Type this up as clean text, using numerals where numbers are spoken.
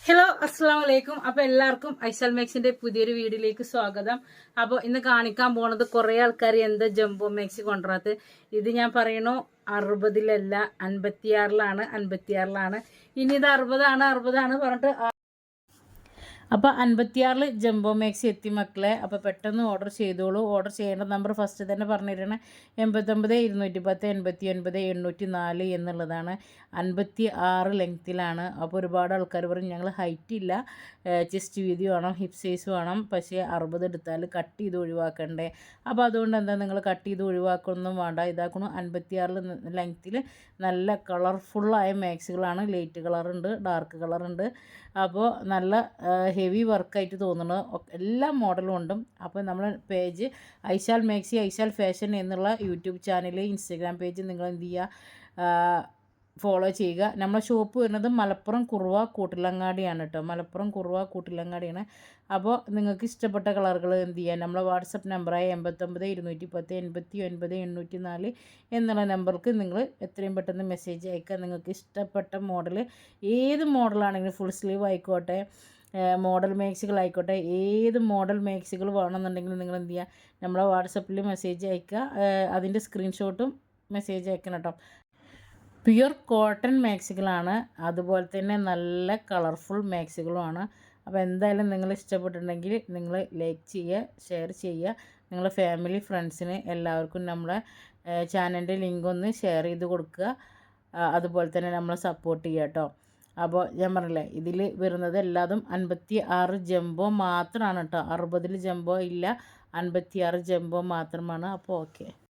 Hello അസ്സാം വലൈക്കും. അപ്പോൾ എല്ലാവർക്കും ഐസൽ മാക്സിന്റെ പുതിയൊരു വീഡിയോയിലേക്ക് സ്വാഗതം. അപ്പോൾ ഇന്ന് കാണിക്കാൻ പോണത് കുറേ ആൾക്കാർ എന്താ ജംബോ മാക്സി കൊണ്ടുവരാത്ത. ഇത് ഞാൻ പറയണു 60-ലല്ല 56-ലാണ്. ഇനി ഇത് 60 പറഞ്ഞിട്ട് അപ്പോൾ 56 ജംബോ മാക്സി എത്തി മക്കളെ. അപ്പോൾ പെട്ടെന്ന് ഓർഡർ ചെയ്തോളൂ. ഓർഡർ ചെയ്യേണ്ട നമ്പർ ഫസ്റ്റ് തന്നെ പറഞ്ഞിരുന്നത് 89 210 89 804 എന്നുള്ളതാണ്. 56 ലെങ്ത്തിലാണ്. അപ്പോൾ ഒരുപാട് ആൾക്കാർ പറയും ഞങ്ങൾ ഹൈറ്റ് ഇല്ല, ചെസ്റ്റ് വീതി വേണം, ഹിപ്പ് സൈസ് വേണം, പക്ഷേ 60 എടുത്താൽ കട്ട് ചെയ്ത് ഒഴിവാക്കണ്ടേ. അപ്പോൾ അതുകൊണ്ട് എന്താ നിങ്ങൾ കട്ട് ചെയ്ത് ഒഴിവാക്കൊന്നും വേണ്ട. ഇതാക്കണം 56 ലെങ്ത്തിൽ നല്ല കളർഫുള്ളായ മാക്സികളാണ്. ലൈറ്റ് കളറുണ്ട്, ഡാർക്ക് കളറുണ്ട്. അപ്പോൾ നല്ല ഹെവി വർക്കായിട്ട് തോന്നുന്നത് എല്ലാ മോഡലും ഉണ്ട്. അപ്പോൾ നമ്മൾ പേജ് ഐശാൽ മാക്സി ഐശാൽ ഫാഷൻ എന്നുള്ള യൂട്യൂബ് ചാനൽ, ഇൻസ്റ്റഗ്രാം പേജ് നിങ്ങൾ എന്ത് ചെയ്യുക, ഫോളോ ചെയ്യുക. നമ്മളെ ഷോപ്പ് വരുന്നത് മലപ്പുറം കുറുവ കൂട്ടിലങ്ങാടിയാണ് കേട്ടോ. മലപ്പുറം കുറുവ കൂട്ടിലങ്ങാടിയാണ്. അപ്പോൾ നിങ്ങൾക്ക് ഇഷ്ടപ്പെട്ട കളറുകൾ എന്ത് ചെയ്യുക, നമ്മളെ വാട്സപ്പ് നമ്പറായ 89 210 89 804 എന്നുള്ള നമ്പർക്ക് നിങ്ങൾ എത്രയും പെട്ടെന്ന് മെസ്സേജ് അയക്കുക. നിങ്ങൾക്ക് ഇഷ്ടപ്പെട്ട മോഡൽ, ഏത് മോഡലാണെങ്കിലും ഫുൾ സ്ലീവ് ആയിക്കോട്ടെ, മോഡൽ മാക്സികളായിക്കോട്ടെ, ഏത് മോഡൽ മാക്സികൾ വേണമെന്നുണ്ടെങ്കിൽ നിങ്ങൾ എന്ത് ചെയ്യുക, നമ്മളെ വാട്സപ്പിൽ മെസ്സേജ് അയക്കുക. അതിൻ്റെ സ്ക്രീൻഷോട്ടും മെസ്സേജ് അയക്കണം കേട്ടോ. പ്യുർ കോട്ടൺ മാക്സികളാണ്. അതുപോലെ തന്നെ നല്ല കളർഫുൾ മാക്സികളുമാണ്. അപ്പോൾ എന്തായാലും നിങ്ങൾ ഇഷ്ടപ്പെട്ടിട്ടുണ്ടെങ്കിൽ നിങ്ങൾ ലൈക്ക് ചെയ്യുക, ഷെയർ ചെയ്യുക. നിങ്ങളുടെ ഫാമിലി ഫ്രണ്ട്സിന് എല്ലാവർക്കും നമ്മളെ ചാനലിൻ്റെ ലിങ്ക് ഒന്ന് ഷെയർ ചെയ്ത് കൊടുക്കുക. അതുപോലെ തന്നെ നമ്മളെ സപ്പോർട്ട് ചെയ്യുക കേട്ടോ. അപ്പോൾ ഞാൻ പറഞ്ഞില്ലേ, ഇതിൽ വരുന്നത് എല്ലാതും 56 ജംബോ മാത്രമാണ് കേട്ടോ. 60 ജംബോ ഇല്ല, 56 ജംബോ മാത്രമാണ്. അപ്പോൾ ഓക്കെ.